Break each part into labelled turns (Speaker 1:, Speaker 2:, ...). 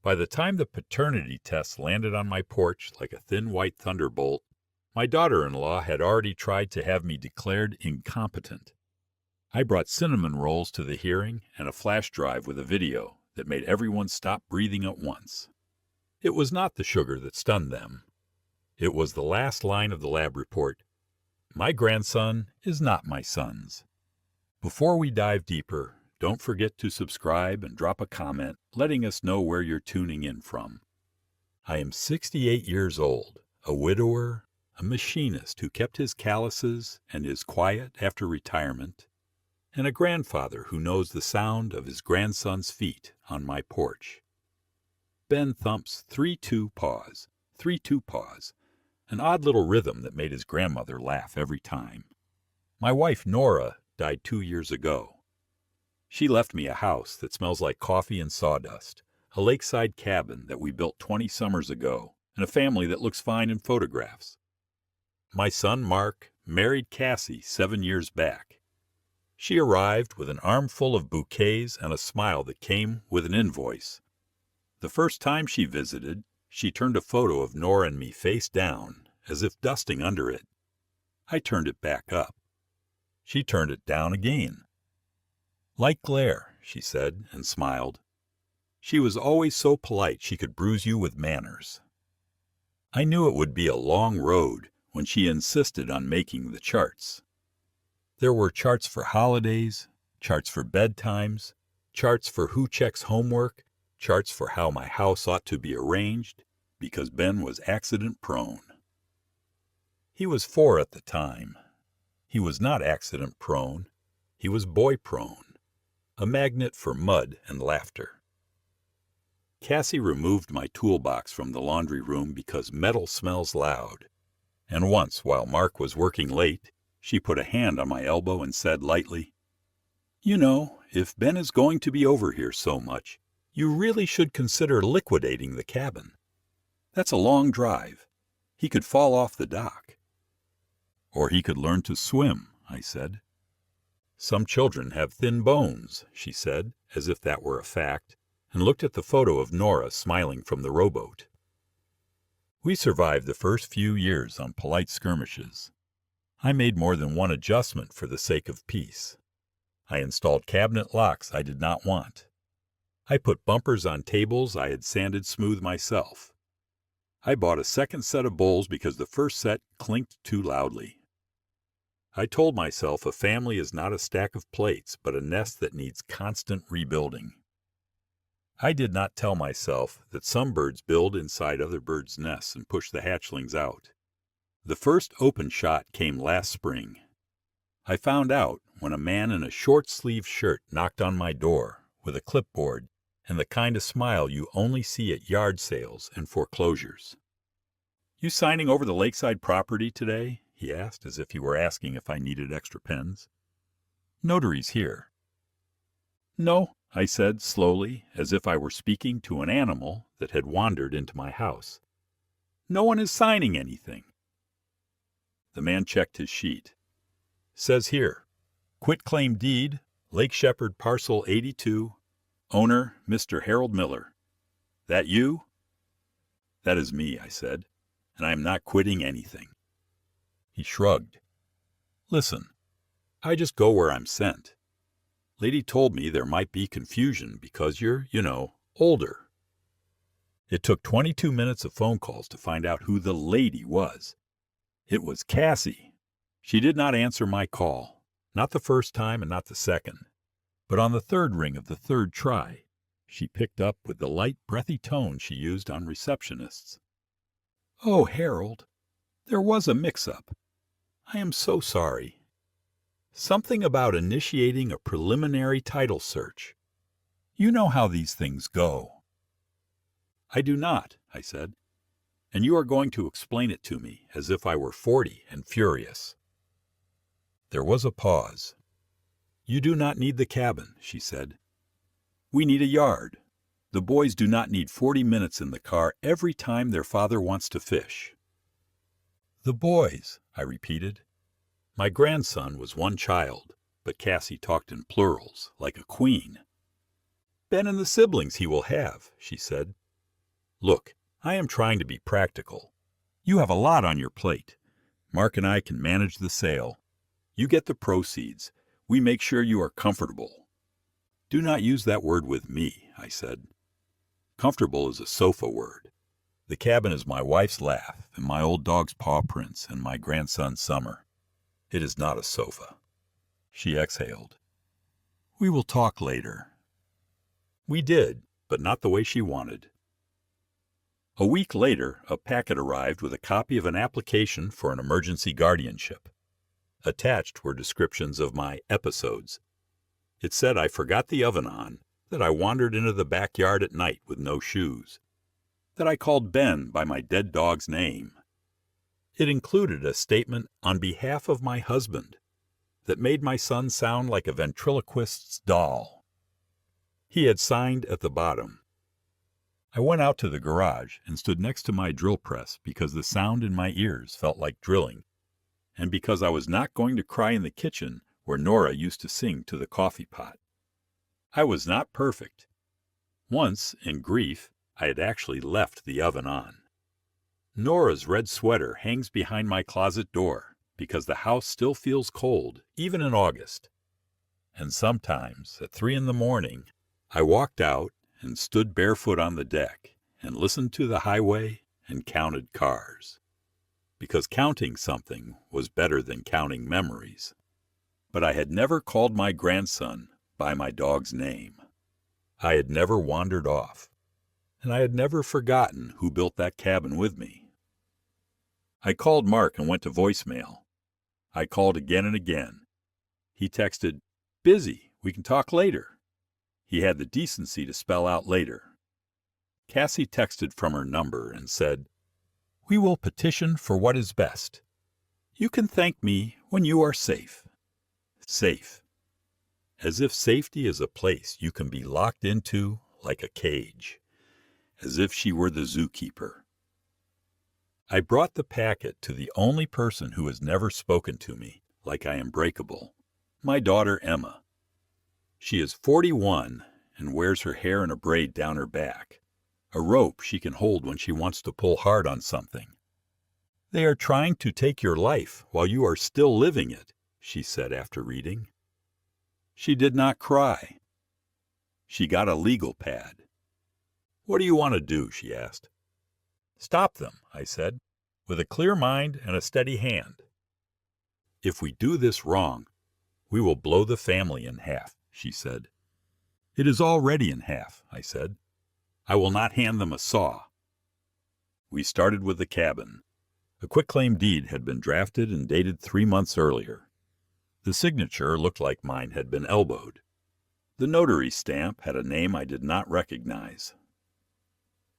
Speaker 1: By the time the paternity test landed on my porch like a thin white thunderbolt, my daughter-in-law had already tried to have me declared incompetent. I brought cinnamon rolls to the hearing and a flash drive with a video that made everyone stop breathing at once. It was not the sugar that stunned them. It was the last line of the lab report. My grandson is not my son's. Before we dive deeper, don't forget to subscribe and drop a comment letting us know where you're tuning in from. I am 68 years old, a widower, a machinist who kept his calluses and is quiet after retirement, and a grandfather who knows the sound of his grandson's feet on my porch. Ben thumps 3-2 pause, 3-2 pause, an odd little rhythm that made his grandmother laugh every time. My wife Nora died 2 years ago. She left me a house that smells like coffee and sawdust, a lakeside cabin that we built 20 summers ago, and a family that looks fine in photographs. My son Mark married Cassie 7 years back. She arrived with an armful of bouquets and a smile that came with an invoice. The first time she visited, she turned a photo of Nora and me face down, as if dusting under it. I turned it back up. She turned it down again. Like glare, she said, and smiled. She was always so polite she could bruise you with manners. I knew it would be a long road when she insisted on making the charts. There were charts for holidays, charts for bedtimes, charts for who checks homework, charts for how my house ought to be arranged, because Ben was accident-prone. He was 4 at the time. He was not accident-prone. He was boy-prone, a magnet for mud and laughter. Cassie removed my toolbox from the laundry room because metal smells loud, and once, while Mark was working late, she put a hand on my elbow and said lightly, "You know, if Ben is going to be over here so much, you really should consider liquidating the cabin. That's a long drive. He could fall off the dock." "Or he could learn to swim," I said. "Some children have thin bones," she said, as if that were a fact, and looked at the photo of Nora smiling from the rowboat. We survived the first few years on polite skirmishes. I made more than one adjustment for the sake of peace. I installed cabinet locks I did not want. I put bumpers on tables I had sanded smooth myself. I bought a second set of bowls because the first set clinked too loudly. I told myself a family is not a stack of plates, but a nest that needs constant rebuilding. I did not tell myself that some birds build inside other birds' nests and push the hatchlings out. The first open shot came last spring. I found out when a man in a short-sleeved shirt knocked on my door with a clipboard and the kind of smile you only see at yard sales and foreclosures. "You signing over the lakeside property today?" he asked, as if he were asking if I needed extra pens. "Notary's here." "No," I said slowly, as if I were speaking to an animal that had wandered into my house. "No one is signing anything." The man checked his sheet. "Says here, quitclaim deed, Lake Shepherd parcel 82, owner Mr. Harold Miller. That you?" "That is me," I said, "and I am not quitting anything." He shrugged. "Listen, I just go where I'm sent. Lady told me there might be confusion because you're, older." It took 22 minutes of phone calls to find out who the lady was. It was Cassie. She did not answer my call, not the first time and not the second. But on the third ring of the third try, she picked up with the light, breathy tone she used on receptionists. "Oh, Harold, there was a mix-up. I am so sorry. Something about initiating a preliminary title search. You know how these things go." "I do not," I said, "and you are going to explain it to me as if I were 40 and furious." There was a pause. "You do not need the cabin," she said. "We need a yard. The boys do not need 40 minutes in the car every time their father wants to fish." "The boys," I repeated. My grandson was one child, but Cassie talked in plurals, like a queen. "Ben and the siblings he will have," she said. Look, I am trying to be practical. You have a lot on your plate. Mark and I can manage the sale. You get the proceeds. We make sure you are comfortable. Do not use that word with me, I said. Comfortable is a sofa word. The cabin is my wife's laugh and my old dog's paw prints and my grandson's summer. It is not a sofa. She exhaled. We will talk later. We did, but not the way she wanted. A week later, a packet arrived with a copy of an application for an emergency guardianship. Attached were descriptions of my episodes. It said I forgot the oven on, that I wandered into the backyard at night with no shoes, that I called Ben by my dead dog's name. It included a statement on behalf of my husband that made my son sound like a ventriloquist's doll. He had signed at the bottom. I went out to the garage and stood next to my drill press because the sound in my ears felt like drilling, and because I was not going to cry in the kitchen where Nora used to sing to the coffee pot. I was not perfect. Once, in grief, I had actually left the oven on. Nora's red sweater hangs behind my closet door because the house still feels cold, even in August. And sometimes, at 3 a.m, I walked out and stood barefoot on the deck and listened to the highway and counted cars. Because counting something was better than counting memories. But I had never called my grandson by my dog's name. I had never wandered off, and I had never forgotten who built that cabin with me. I called Mark and went to voicemail. I called again and again. He texted, "Busy, we can talk later." He had the decency to spell out later. Cassie texted from her number and said, "We will petition for what is best. You can thank me when you are safe." Safe. As if safety is a place you can be locked into like a cage. As if she were the zookeeper. I brought the packet to the only person who has never spoken to me like I am breakable, my daughter Emma. She is 41 and wears her hair in a braid down her back, a rope she can hold when she wants to pull hard on something. "They are trying to take your life while you are still living it," she said after reading. She did not cry. She got a legal pad. "What do you want to do?" she asked. "Stop them," I said, "with a clear mind and a steady hand." "If we do this wrong, we will blow the family in half," she said. "It is already in half," I said. "I will not hand them a saw." We started with the cabin. A quitclaim deed had been drafted and dated 3 months earlier. The signature looked like mine had been elbowed. The notary stamp had a name I did not recognize.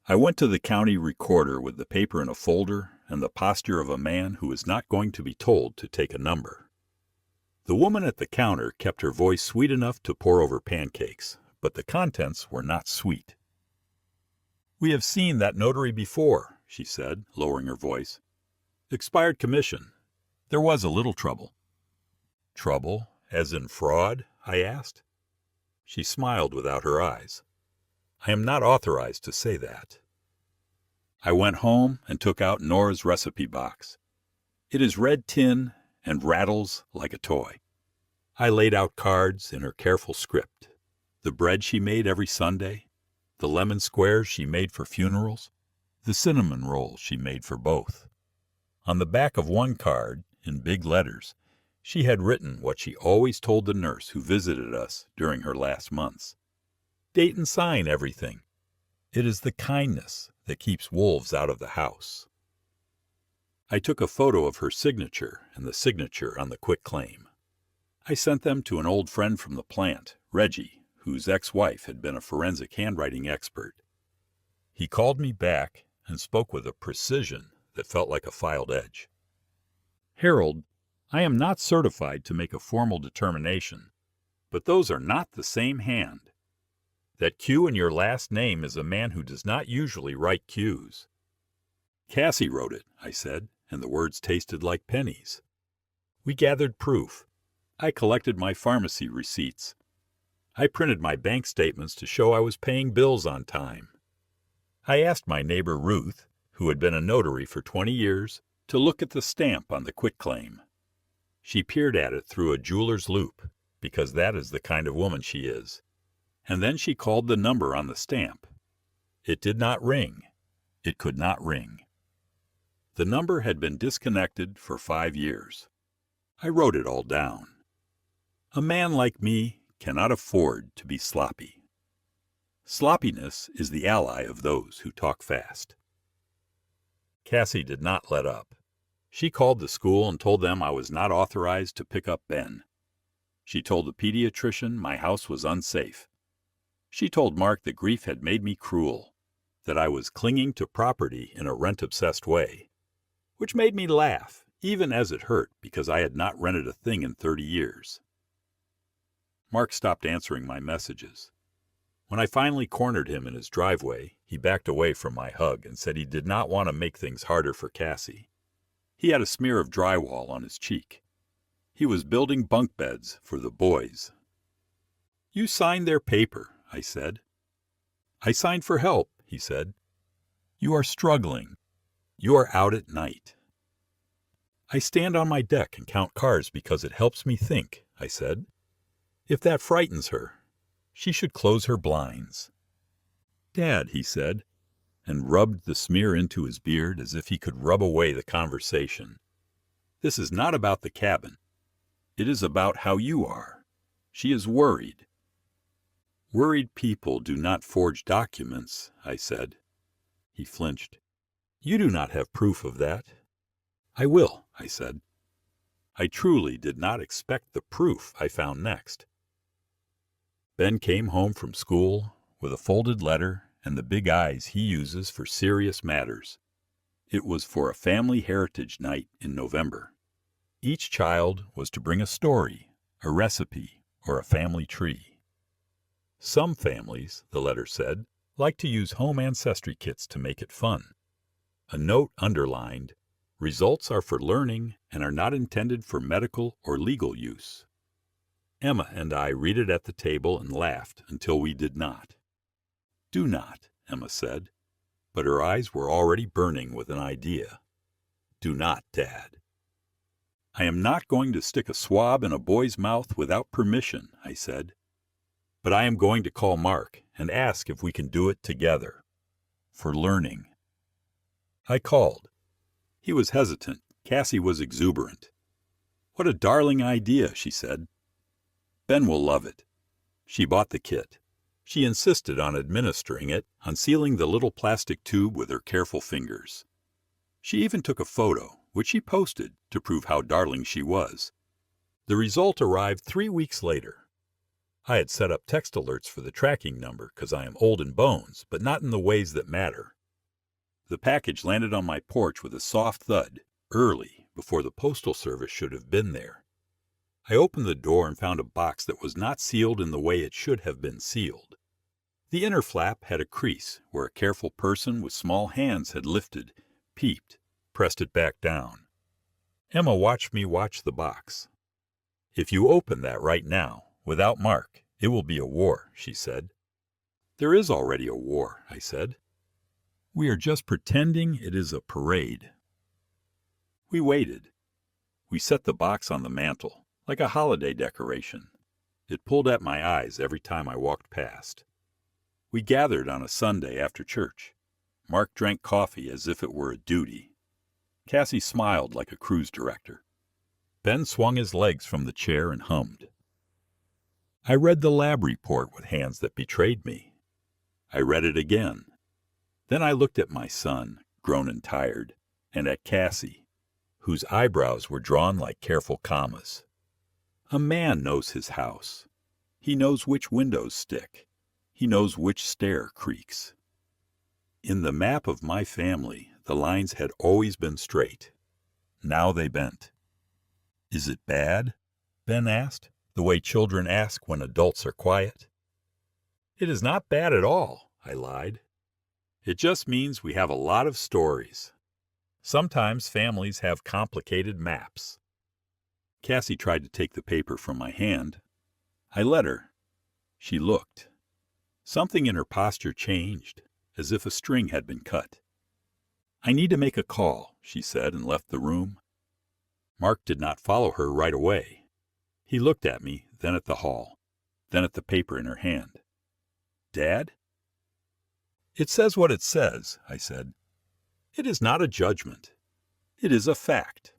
Speaker 1: I went to the county recorder with the paper in a folder and the posture of a man who is not going to be told to take a number. The woman at the counter kept her voice sweet enough to pour over pancakes, but the contents were not sweet. "We have seen that notary before," she said, lowering her voice. "Expired commission. There was a little trouble." "Trouble, as in fraud?" I asked. She smiled without her eyes. "I am not authorized to say that." I went home and took out Nora's recipe box. It is red tin and rattles like a toy. I laid out cards in her careful script. The bread she made every Sunday, the lemon squares she made for funerals, the cinnamon rolls she made for both. On the back of one card, in big letters, she had written what she always told the nurse who visited us during her last months. "Date and sign everything. It is the kindness that keeps wolves out of the house." I took a photo of her signature and the signature on the quitclaim. I sent them to an old friend from the plant, Reggie, whose ex-wife had been a forensic handwriting expert. He called me back and spoke with a precision that felt like a filed edge. "Harold, I am not certified to make a formal determination, but those are not the same hand. That Q in your last name is a man who does not usually write Qs." "Cassie wrote it," I said, and the words tasted like pennies. We gathered proof. I collected my pharmacy receipts. I printed my bank statements to show I was paying bills on time. I asked my neighbor Ruth, who had been a notary for 20 years, to look at the stamp on the quitclaim. She peered at it through a jeweler's loupe, because that is the kind of woman she is, and then she called the number on the stamp. It did not ring. It could not ring. The number had been disconnected for 5 years. I wrote it all down. A man like me cannot afford to be sloppy. Sloppiness is the ally of those who talk fast. Cassie did not let up. She called the school and told them I was not authorized to pick up Ben. She told the pediatrician my house was unsafe. She told Mark that grief had made me cruel, that I was clinging to property in a rent-obsessed way, which made me laugh, even as it hurt because I had not rented a thing in 30 years. Mark stopped answering my messages. When I finally cornered him in his driveway, he backed away from my hug and said he did not want to make things harder for Cassie. He had a smear of drywall on his cheek. He was building bunk beds for the boys. "You signed their paper," I said. "I signed for help," he said. "You are struggling. You are out at night." "I stand on my deck and count cars because it helps me think," I said. "If that frightens her, she should close her blinds." "Dad," he said, and rubbed the smear into his beard as if he could rub away the conversation. "This is not about the cabin. It is about how you are. She is worried." "Worried people do not forge documents," I said. He flinched. "You do not have proof of that." "I will," I said. I truly did not expect the proof I found next. Ben came home from school with a folded letter and the big eyes he uses for serious matters. It was for a family heritage night in November. Each child was to bring a story, a recipe, or a family tree. Some families, the letter said, like to use home ancestry kits to make it fun. A note underlined, "Results are for learning and are not intended for medical or legal use." Emma and I read it at the table and laughed until we did not. "Do not," Emma said, but her eyes were already burning with an idea. "Do not, Dad." "I am not going to stick a swab in a boy's mouth without permission," I said. "But I am going to call Mark and ask if we can do it together. For learning." I called. He was hesitant. Cassie was exuberant. "What a darling idea," she said. "Ben will love it." She bought the kit. She insisted on administering it, on sealing the little plastic tube with her careful fingers. She even took a photo, which she posted to prove how darling she was. The result arrived 3 weeks later. I had set up text alerts for the tracking number because I am old in bones, but not in the ways that matter. The package landed on my porch with a soft thud, early, before the postal service should have been there. I opened the door and found a box that was not sealed in the way it should have been sealed. The inner flap had a crease where a careful person with small hands had lifted, peeped, pressed it back down. Emma watched me watch the box. "If you open that right now, without Mark, it will be a war," she said. "There is already a war," I said. "We are just pretending it is a parade." We waited. We set the box on the mantel, like a holiday decoration. It pulled at my eyes every time I walked past. We gathered on a Sunday after church. Mark drank coffee as if it were a duty. Cassie smiled like a cruise director. Ben swung his legs from the chair and hummed. I read the lab report with hands that betrayed me. I read it again. Then I looked at my son, grown and tired, and at Cassie, whose eyebrows were drawn like careful commas. A man knows his house. He knows which windows stick. He knows which stair creaks. In the map of my family, the lines had always been straight. Now they bent. "Is it bad?" Ben asked, the way children ask when adults are quiet. "It is not bad at all," I lied. "It just means we have a lot of stories. Sometimes families have complicated maps." Cassie tried to take the paper from my hand. I let her. She looked. Something in her posture changed. as if a string had been cut. "I need to make a call," she said, and left the room. Mark did not follow her right away. He looked at me, then at the hall, then at the paper in her hand. "Dad?" "It says what it says," I said. "It is not a judgment. It is a fact."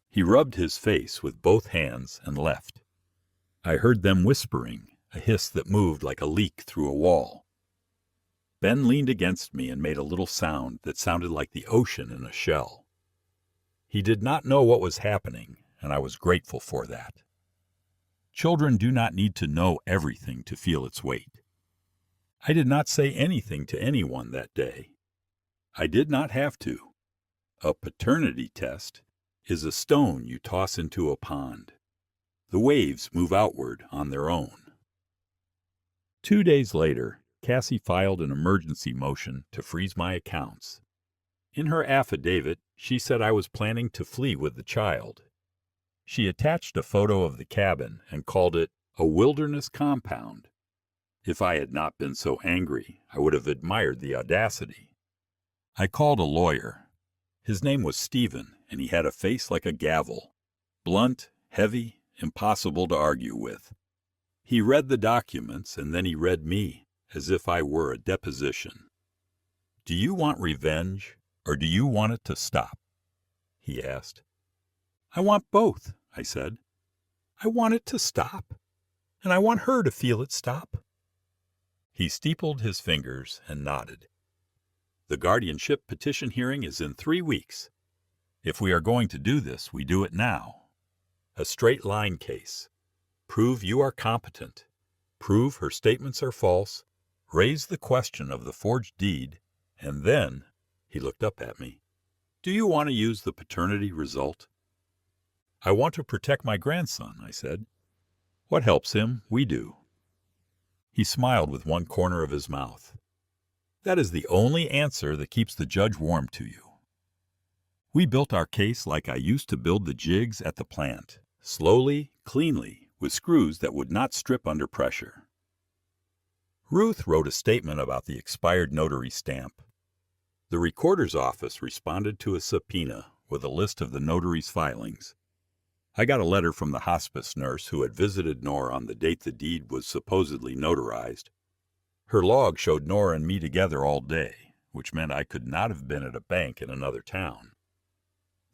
Speaker 1: He rubbed his face with both hands and left. I heard them whispering, a hiss that moved like a leak through a wall. Ben leaned against me and made a little sound that sounded like the ocean in a shell. He did not know what was happening, and I was grateful for that. Children do not need to know everything to feel its weight. I did not say anything to anyone that day. I did not have to. A paternity test is a stone you toss into a pond. The waves move outward on their own. 2 days later, Cassie filed an emergency motion to freeze my accounts. In her affidavit, she said I was planning to flee with the child. She attached a photo of the cabin and called it a wilderness compound. If I had not been so angry, I would have admired the audacity. I called a lawyer. His name was Stephen, and he had a face like a gavel. Blunt, heavy, impossible to argue with. He read the documents, and then he read me, as if I were a deposition. "Do you want revenge, or do you want it to stop?" he asked. "I want both," I said. "I want it to stop, and I want her to feel it stop." He steepled his fingers and nodded. "The guardianship petition hearing is in 3 weeks. If we are going to do this, we do it now. A straight line case. Prove you are competent. Prove her statements are false. Raise the question of the forged deed, and then," he looked up at me, "do you want to use the paternity result?" "I want to protect my grandson," I said. "What helps him, we do." He smiled with one corner of his mouth. "That is the only answer that keeps the judge warm to you." We built our case like I used to build the jigs at the plant, slowly, cleanly, with screws that would not strip under pressure. Ruth wrote a statement about the expired notary stamp. The recorder's office responded to a subpoena with a list of the notary's filings. I got a letter from the hospice nurse who had visited Nora on the date the deed was supposedly notarized. Her log showed Nora and me together all day, which meant I could not have been at a bank in another town.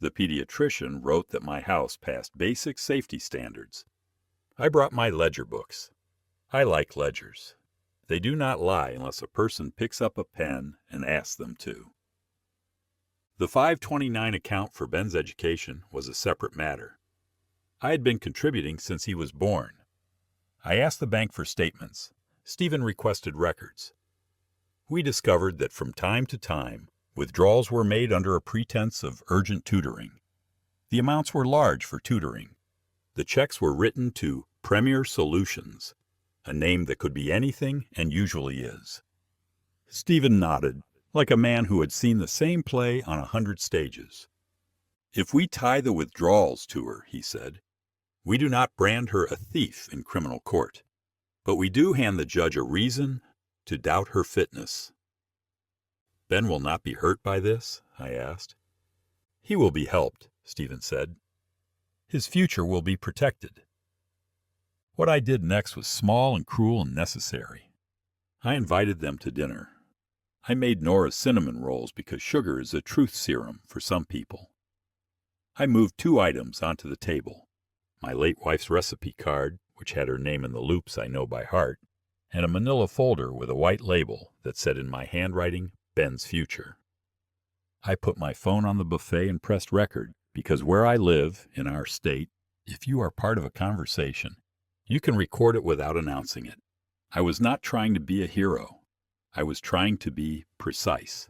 Speaker 1: The pediatrician wrote that my house passed basic safety standards. I brought my ledger books. I like ledgers. They do not lie unless a person picks up a pen and asks them to. The 529 account for Ben's education was a separate matter. I had been contributing since he was born. I asked the bank for statements. Stephen requested records. We discovered that from time to time, withdrawals were made under a pretense of urgent tutoring. The amounts were large for tutoring. The checks were written to Premier Solutions, a name that could be anything and usually is. Stephen nodded, like a man who had seen the same play on 100 stages. "If we tie the withdrawals to her," he said, "we do not brand her a thief in criminal court, but we do hand the judge a reason to doubt her fitness." "Ben will not be hurt by this?" I asked. "He will be helped," Stephen said. "His future will be protected." What I did next was small and cruel and necessary. I invited them to dinner. I made Nora cinnamon rolls because sugar is a truth serum for some people. I moved 2 items onto the table: my late wife's recipe card, which had her name in the loops I know by heart, and a manila folder with a white label that said in my handwriting, "Ben's future." I put my phone on the buffet and pressed record, because where I live, in our state, if you are part of a conversation, you can record it without announcing it. I was not trying to be a hero. I was trying to be precise.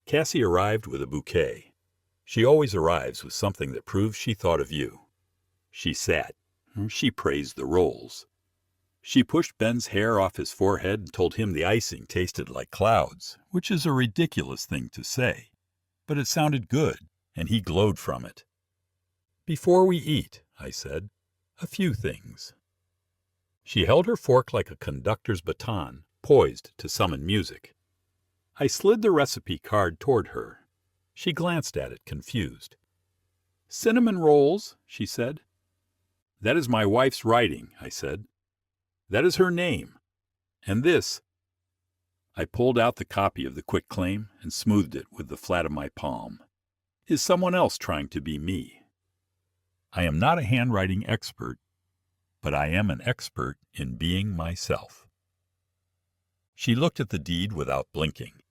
Speaker 1: Cassie arrived with a bouquet. She always arrives with something that proves she thought of you. She sat. She praised the rolls. She pushed Ben's hair off his forehead and told him the icing tasted like clouds, which is a ridiculous thing to say. But it sounded good, and he glowed from it. "Before we eat," I said, "a few things." She held her fork like a conductor's baton, poised to summon music. I slid the recipe card toward her. She glanced at it, confused. "Cinnamon rolls," she said. "That is my wife's writing," I said. "That is her name. And this—" I pulled out the copy of the quitclaim and smoothed it with the flat of my palm. "Is someone else trying to be me? I am not a handwriting expert, but I am an expert in being myself." She looked at the deed without blinking.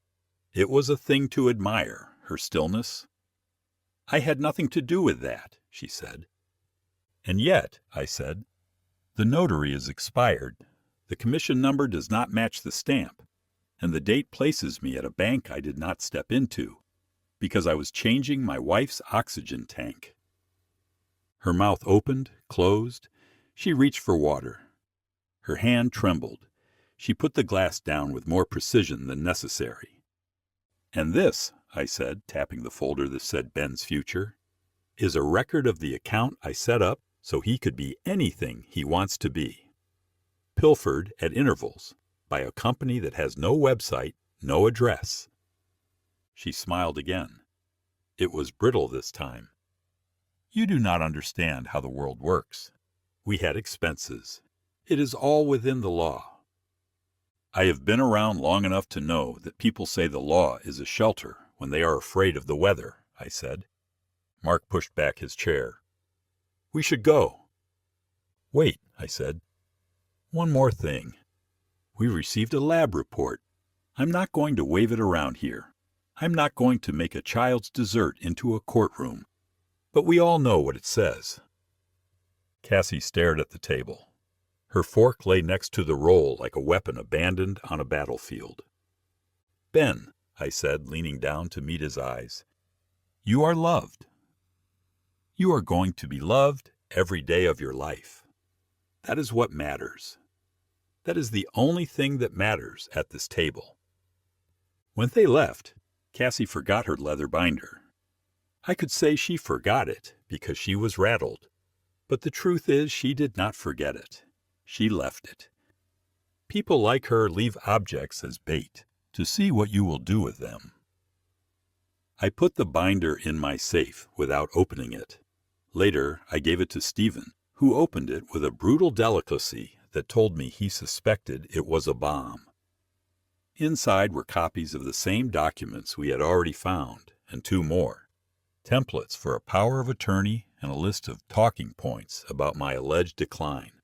Speaker 1: It was a thing to admire, her stillness. "I had nothing to do with that," she said. "And yet," I said, "the notary is expired, the commission number does not match the stamp, and the date places me at a bank I did not step into, because I was changing my wife's oxygen tank." Her mouth opened, closed. She reached for water. Her hand trembled. She put the glass down with more precision than necessary. "And this," I said, tapping the folder that said Ben's Future, "is a record of the account I set up so he could be anything he wants to be. Pilfered at intervals by a company that has no website, no address." She smiled again. It was brittle this time. "You do not understand how the world works. We had expenses. It is all within the law." "I have been around long enough to know that people say the law is a shelter when they are afraid of the weather," I said. Mark pushed back his chair. "We should go." "Wait," I said. "One more thing. We received a lab report. I'm not going to wave it around here. I'm not going to make a child's dessert into a courtroom. But we all know what it says." Cassie stared at the table. Her fork lay next to the roll like a weapon abandoned on a battlefield. "Ben," I said, leaning down to meet his eyes, "you are loved. You are going to be loved every day of your life. That is what matters. That is the only thing that matters at this table." When they left, Cassie forgot her leather binder. I could say she forgot it because she was rattled, but the truth is she did not forget it. She left it. People like her leave objects as bait to see what you will do with them. I put the binder in my safe without opening it. Later, I gave it to Stephen, who opened it with a brutal delicacy that told me he suspected it was a bomb. Inside were copies of the same documents we had already found, and 2 more. Templates for a power of attorney and a list of talking points about my alleged decline.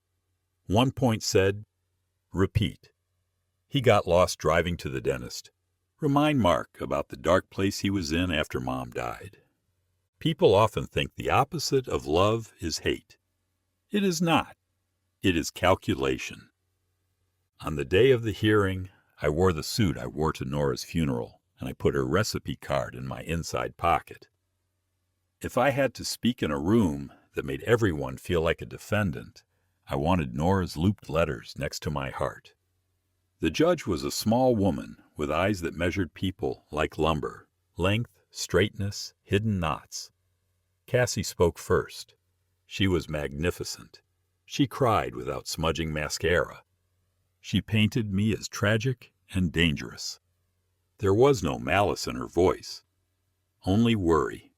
Speaker 1: One point said, "Repeat. He got lost driving to the dentist. Remind Mark about the dark place he was in after Mom died." People often think the opposite of love is hate. It is not. It is calculation. On the day of the hearing, I wore the suit I wore to Nora's funeral, and I put her recipe card in my inside pocket. If I had to speak in a room that made everyone feel like a defendant, I wanted Nora's looped letters next to my heart. The judge was a small woman with eyes that measured people like lumber, length, straightness, hidden knots. Cassie spoke first. She was magnificent. She cried without smudging mascara. She painted me as tragic and dangerous. There was no malice in her voice, only worry.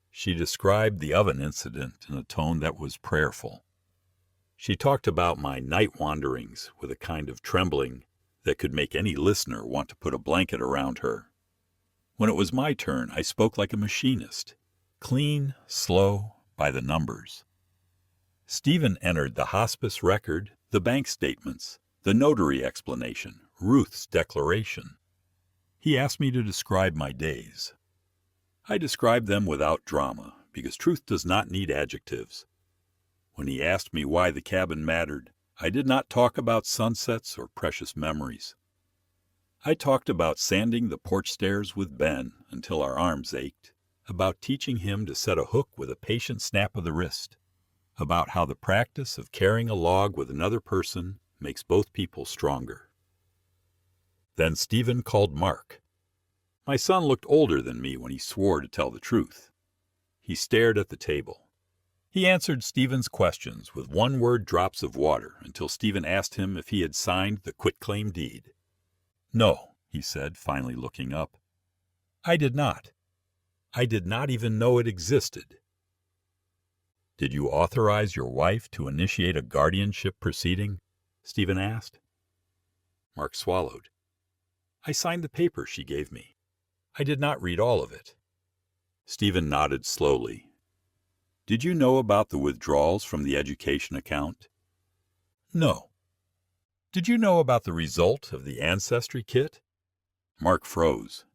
Speaker 1: She described the oven incident in a tone that was prayerful. She talked about my night wanderings with a kind of trembling that could make any listener want to put a blanket around her. When it was my turn, I spoke like a machinist, clean, slow, by the numbers. Stephen entered the hospice record, the bank statements, the notary explanation, Ruth's declaration. He asked me to describe my days. I described them without drama, because truth does not need adjectives. When he asked me why the cabin mattered, I did not talk about sunsets or precious memories. I talked about sanding the porch stairs with Ben until our arms ached, about teaching him to set a hook with a patient snap of the wrist, about how the practice of carrying a log with another person makes both people stronger. Then Stephen called Mark. My son looked older than me when he swore to tell the truth. He stared at the table. He answered Stephen's questions with one-word drops of water until Stephen asked him if he had signed the quitclaim deed. "No," he said, finally looking up. I did not. I did not even know it existed. Did you authorize your wife to initiate a guardianship proceeding? Stephen asked. Mark swallowed. I signed the paper she gave me. I did not read all of it. Stephen nodded slowly. Did you know about the withdrawals from the education account? No. Did you know about the result of the ancestry kit? Mark froze.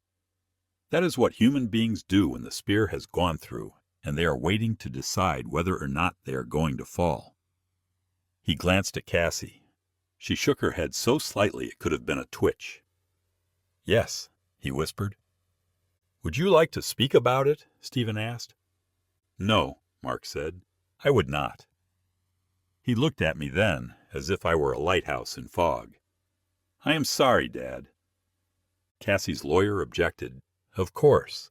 Speaker 1: That is what human beings do when the spear has gone through, and they are waiting to decide whether or not they are going to fall. He glanced at Cassie. She shook her head so slightly it could have been a twitch. Yes, he whispered. Would you like to speak about it? Stephen asked. No, Mark said. I would not. He looked at me then, as if I were a lighthouse in fog. I am sorry, Dad. Cassie's lawyer objected. Of course.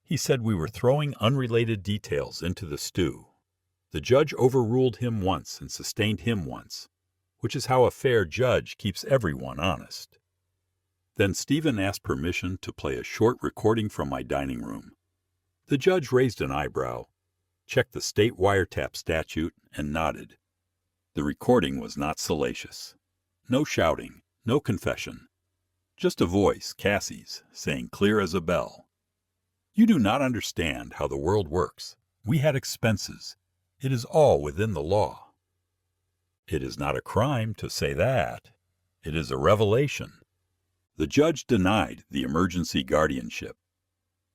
Speaker 1: He said we were throwing unrelated details into the stew. The judge overruled him once and sustained him once, which is how a fair judge keeps everyone honest. Then Stephen asked permission to play a short recording from my dining room. The judge raised an eyebrow, checked the state wiretap statute, and nodded. The recording was not salacious. No shouting, no confession. Just a voice, Cassie's, saying clear as a bell. You do not understand how the world works. We had expenses. It is all within the law. It is not a crime to say that. It is a revelation. The judge denied the emergency guardianship.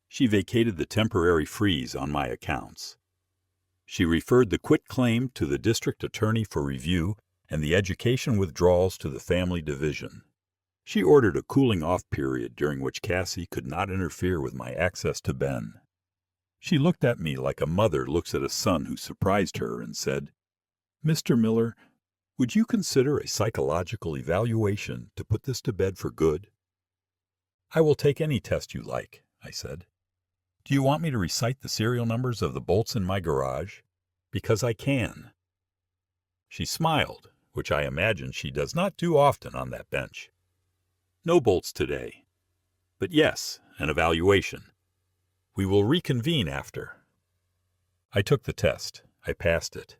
Speaker 1: She vacated the temporary freeze on my accounts. She referred the quitclaim to the district attorney for review and the education withdrawals to the family division. She ordered a cooling-off period during which Cassie could not interfere with my access to Ben. She looked at me like a mother looks at a son who surprised her and said, Mr. Miller, would you consider a psychological evaluation to put this to bed for good? I will take any test you like, I said. Do you want me to recite the serial numbers of the bolts in my garage? Because I can. She smiled, which I imagine she does not do often on that bench. No bolts today. But yes, an evaluation. We will reconvene after. I took the test. I passed it.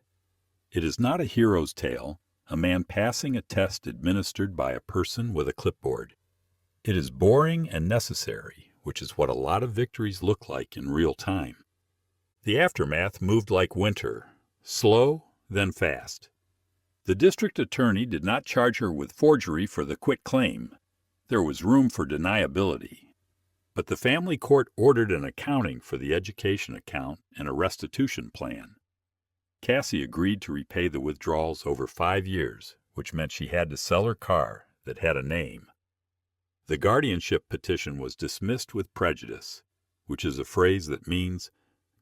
Speaker 1: It is not a hero's tale, a man passing a test administered by a person with a clipboard. It is boring and necessary, which is what a lot of victories look like in real time. The aftermath moved like winter, slow, then fast. The district attorney did not charge her with forgery for the quitclaim. There was room for deniability. But the family court ordered an accounting for the education account and a restitution plan. Cassie agreed to repay the withdrawals over 5 years, which meant she had to sell her car that had a name. The guardianship petition was dismissed with prejudice, which is a phrase that means,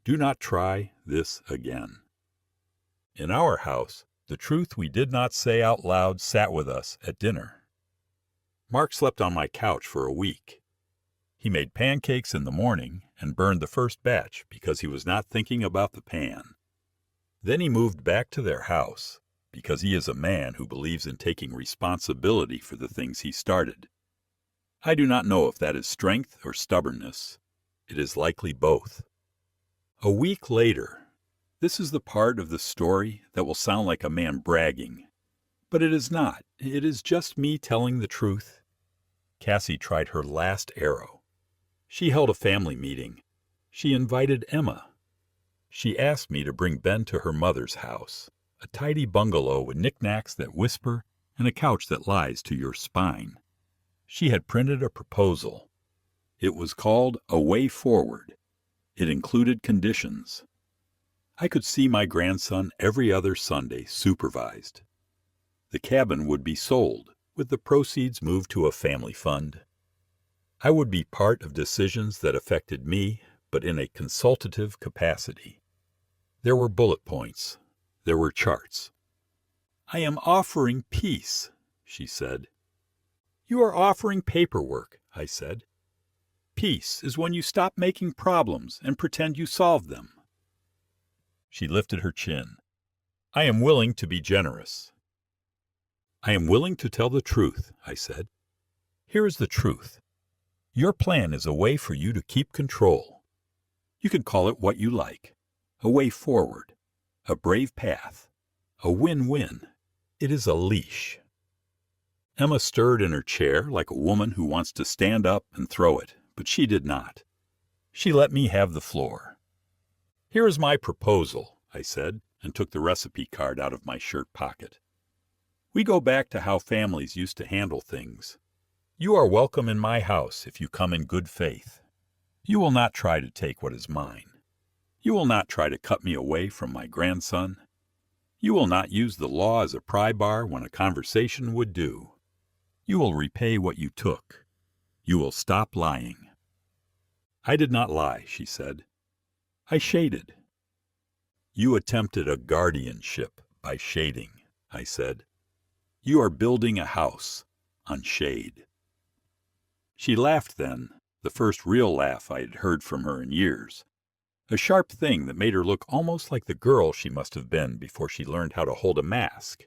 Speaker 1: do not try this again. In our house, the truth we did not say out loud sat with us at dinner. Mark slept on my couch for a week. He made pancakes in the morning and burned the first batch because he was not thinking about the pan. Then he moved back to their house because he is a man who believes in taking responsibility for the things he started. I do not know if that is strength or stubbornness. It is likely both. A week later, this is the part of the story that will sound like a man bragging. But it is not. It is just me telling the truth. Cassie tried her last arrow. She held a family meeting. She invited Emma. She asked me to bring Ben to her mother's house, a tidy bungalow with knickknacks that whisper and a couch that lies to your spine. She had printed a proposal. It was called A Way Forward. It included conditions. I could see my grandson every other Sunday supervised. The cabin would be sold, with the proceeds moved to a family fund. I would be part of decisions that affected me, but in a consultative capacity. There were bullet points. There were charts. I am offering peace, she said. You are offering paperwork, I said. Peace is when you stop making problems and pretend you solved them. She lifted her chin. I am willing to be generous. I am willing to tell the truth, I said. Here is the truth. Your plan is a way for you to keep control. You can call it what you like. A way forward. A brave path. A win-win. It is a leash. Emma stirred in her chair like a woman who wants to stand up and throw it, but she did not. She let me have the floor. Here is my proposal, I said, and took the recipe card out of my shirt pocket. We go back to how families used to handle things. You are welcome in my house if you come in good faith. You will not try to take what is mine. You will not try to cut me away from my grandson. You will not use the law as a pry bar when a conversation would do. You will repay what you took. You will stop lying. I did not lie, she said. I shaded. You attempted a guardianship by shading, I said. You are building a house on shade. She laughed then, the first real laugh I had heard from her in years. A sharp thing that made her look almost like the girl she must have been before she learned how to hold a mask.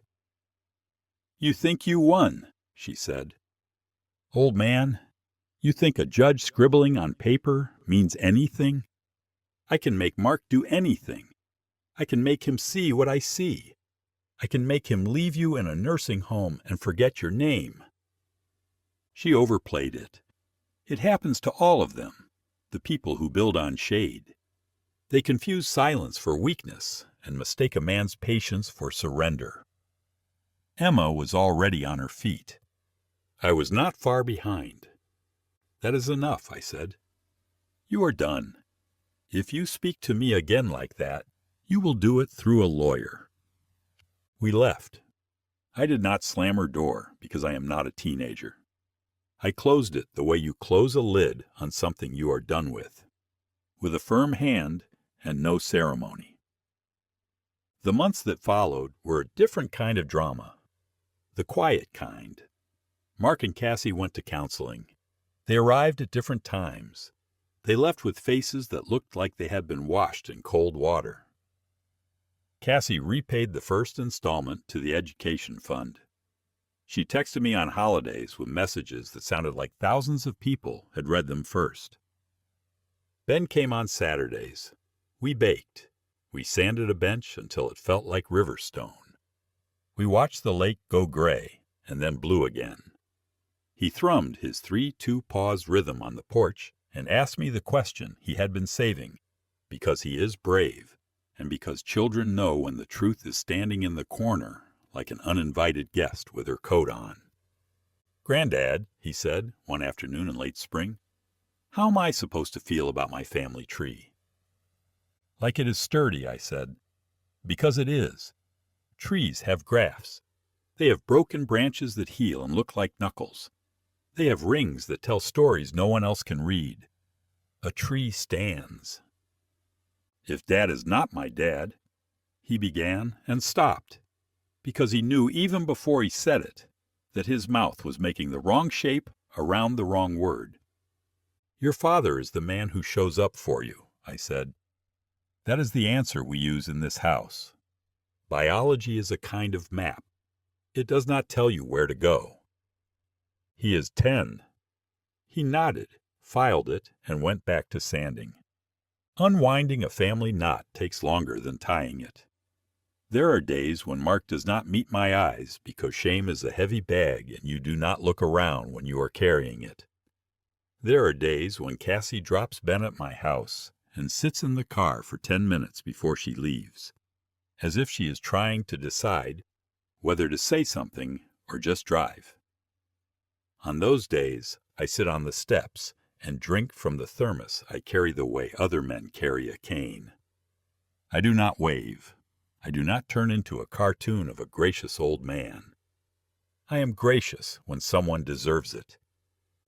Speaker 1: You think you won, she said. Old man, you think a judge scribbling on paper means anything? I can make Mark do anything. I can make him see what I see. I can make him leave you in a nursing home and forget your name. She overplayed it. It happens to all of them, the people who build on shade. They confuse silence for weakness and mistake a man's patience for surrender. Emma was already on her feet. I was not far behind. That is enough, I said. You are done. If you speak to me again like that, you will do it through a lawyer. We left. I did not slam her door because I am not a teenager. I closed it the way you close a lid on something you are done with a firm hand and no ceremony. The months that followed were a different kind of drama, the quiet kind. Mark and Cassie went to counseling. They arrived at different times. They left with faces that looked like they had been washed in cold water. Cassie repaid the first installment to the education fund. She texted me on holidays with messages that sounded like thousands of people had read them first. Ben came on Saturdays. We baked. We sanded a bench until it felt like river stone. We watched the lake go gray and then blue again. He thrummed his 3-2-pause rhythm on the porch and asked me the question he had been saving, because he is brave, and because children know when the truth is standing in the corner like an uninvited guest with her coat on. Granddad, he said one afternoon in late spring, how am I supposed to feel about my family tree? Like it is sturdy, I said. Because it is. Trees have grafts. They have broken branches that heal and look like knuckles. They have rings that tell stories no one else can read. A tree stands. If Dad is not my dad, he began and stopped, because he knew even before he said it that his mouth was making the wrong shape around the wrong word. Your father is the man who shows up for you, I said. That is the answer we use in this house. Biology is a kind of map. It does not tell you where to go. He is 10. He nodded, filed it, and went back to sanding. Unwinding a family knot takes longer than tying it. There are days when Mark does not meet my eyes because shame is a heavy bag and you do not look around when you are carrying it. There are days when Cassie drops Ben at my house and sits in the car for 10 minutes before she leaves, as if she is trying to decide whether to say something or just drive. On those days, I sit on the steps and drink from the thermos I carry the way other men carry a cane. I do not wave. I do not turn into a cartoon of a gracious old man. I am gracious when someone deserves it.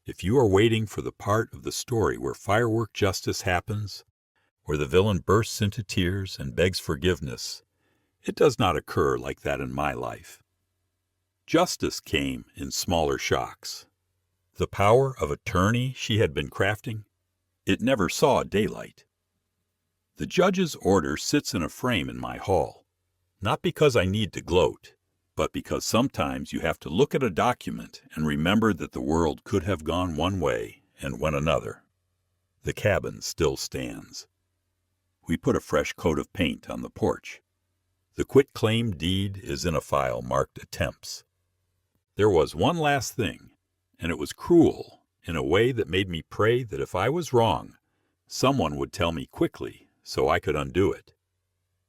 Speaker 1: If you are waiting for the part of the story where firework justice happens, where the villain bursts into tears and begs forgiveness, it does not occur like that in my life. Justice came in smaller shocks. The power of attorney she had been crafting, it never saw daylight. The judge's order sits in a frame in my hall, not because I need to gloat, but because sometimes you have to look at a document and remember that the world could have gone one way and went another. The cabin still stands. We put a fresh coat of paint on the porch. The quitclaim deed is in a file marked attempts. There was one last thing, and it was cruel in a way that made me pray that if I was wrong, someone would tell me quickly so I could undo it.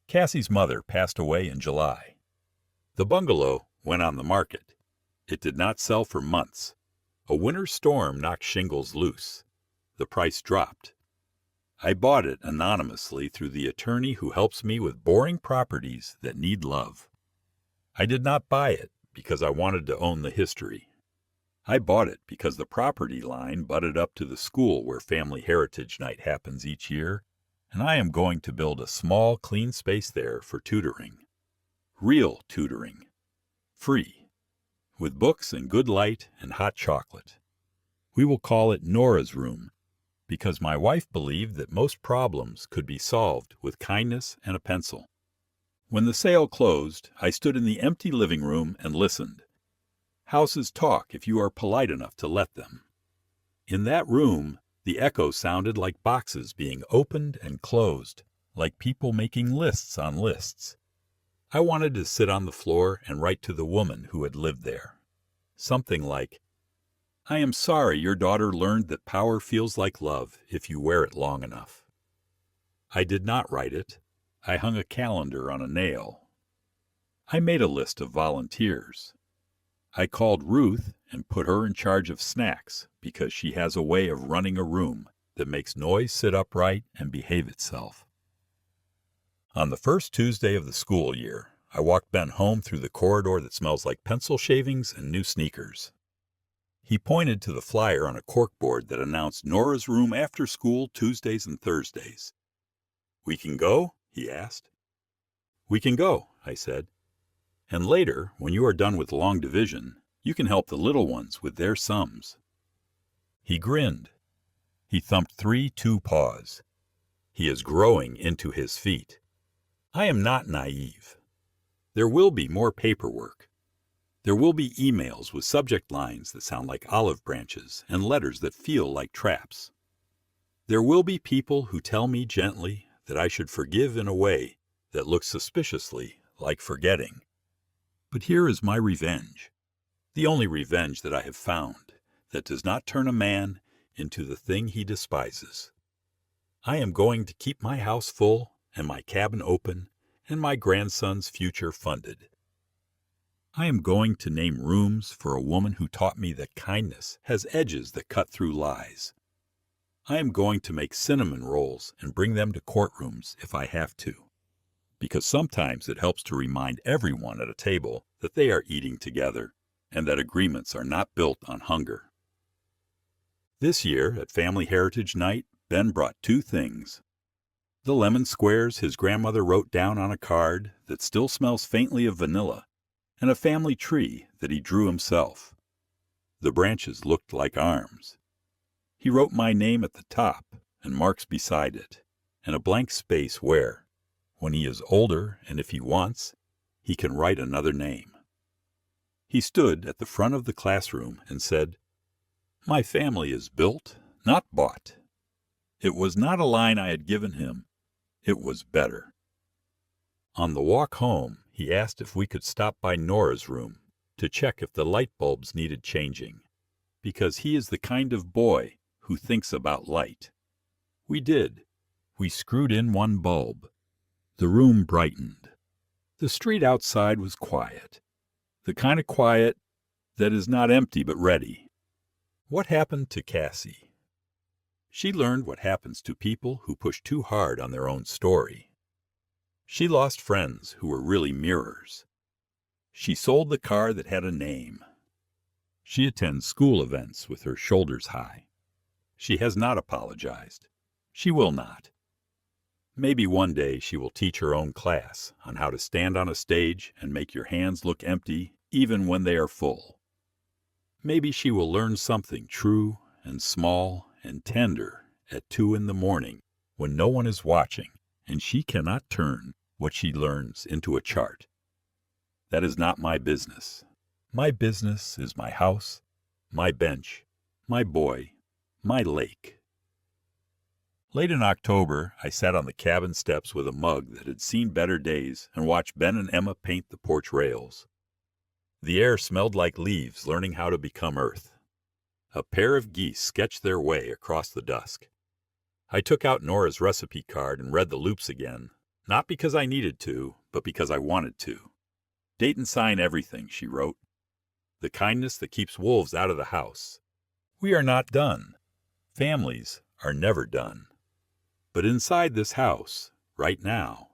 Speaker 1: Cassie's mother passed away in July. The bungalow went on the market. It did not sell for months. A winter storm knocked shingles loose. The price dropped. I bought it anonymously through the attorney who helps me with boring properties that need love. I did not buy it because I wanted to own the history. I bought it because the property line butted up to the school where Family Heritage Night happens each year, and I am going to build a small, clean space there for tutoring. Real tutoring. Free. With books and good light and hot chocolate. We will call it Nora's room, because my wife believed that most problems could be solved with kindness and a pencil. When the sale closed, I stood in the empty living room and listened. Houses talk if you are polite enough to let them. In that room, the echo sounded like boxes being opened and closed, like people making lists on lists. I wanted to sit on the floor and write to the woman who had lived there. Something like, "I am sorry your daughter learned that power feels like love if you wear it long enough." I did not write it. I hung a calendar on a nail. I made a list of volunteers. I called Ruth and put her in charge of snacks because she has a way of running a room that makes noise sit upright and behave itself. On the first Tuesday of the school year, I walked Ben home through the corridor that smells like pencil shavings and new sneakers. He pointed to the flyer on a corkboard that announced Nora's room after school Tuesdays and Thursdays. "We can go?" he asked. "We can go," I said. "And later, when you are done with long division, you can help the little ones with their sums." He grinned. He thumped 3 2-paws. He is growing into his feet. I am not naive. There will be more paperwork. There will be emails with subject lines that sound like olive branches and letters that feel like traps. There will be people who tell me gently that I should forgive in a way that looks suspiciously like forgetting. But here is my revenge, the only revenge that I have found that does not turn a man into the thing he despises. I am going to keep my house full and my cabin open and my grandson's future funded. I am going to name rooms for a woman who taught me that kindness has edges that cut through lies. I am going to make cinnamon rolls and bring them to courtrooms if I have to, because sometimes it helps to remind everyone at a table that they are eating together and that agreements are not built on hunger. This year, at Family Heritage Night, Ben brought 2 things. The lemon squares his grandmother wrote down on a card that still smells faintly of vanilla, and a family tree that he drew himself. The branches looked like arms. He wrote my name at the top and marks beside it, and a blank space where, when he is older and if he wants, he can write another name. He stood at the front of the classroom and said, "My family is built, not bought." It was not a line I had given him. It was better. On the walk home, he asked if we could stop by Nora's room to check if the light bulbs needed changing, because he is the kind of boy who thinks about light. We did. We screwed in 1 bulb. The room brightened. The street outside was quiet. The kind of quiet that is not empty but ready. What happened to Cassie? She learned what happens to people who push too hard on their own story. She lost friends who were really mirrors. She sold the car that had a name. She attends school events with her shoulders high. She has not apologized. She will not. Maybe one day she will teach her own class on how to stand on a stage and make your hands look empty even when they are full. Maybe she will learn something true and small and tender at 2 a.m. when no one is watching and she cannot turn what she learns into a chart. That is not my business. My business is my house, my bench, my boy, My lake. Late in October, I sat on the cabin steps with a mug that had seen better days and watched Ben and Emma paint the porch rails. The air smelled like leaves learning how to become earth. A pair of geese sketched their way across the dusk. I took out Nora's recipe card and read the loops again, not because I needed to, but because I wanted to. Date and sign everything, she wrote. The kindness that keeps wolves out of the house. We are not done. Families are never done. But inside this house, right now,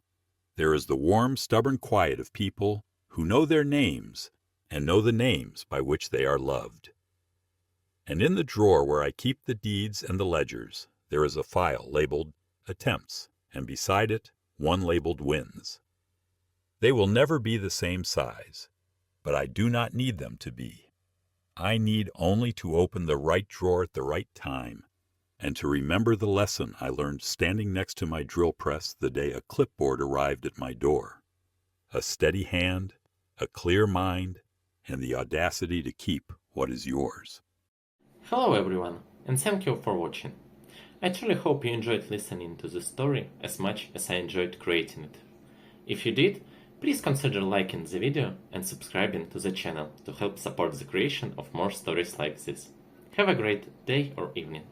Speaker 1: there is the warm, stubborn quiet of people who know their names and know the names by which they are loved. And in the drawer where I keep the deeds and the ledgers, there is a file labeled Attempts, and beside it, one labeled Wins. They will never be the same size, but I do not need them to be. I need only to open the right drawer at the right time, and to remember the lesson I learned standing next to my drill press the day a clipboard arrived at my door. A steady hand, a clear mind, and the audacity to keep what is yours.
Speaker 2: Hello everyone, and thank you for watching. I truly hope you enjoyed listening to this story as much as I enjoyed creating it. If you did, please consider liking the video and subscribing to the channel to help support the creation of more stories like this. Have a great day or evening.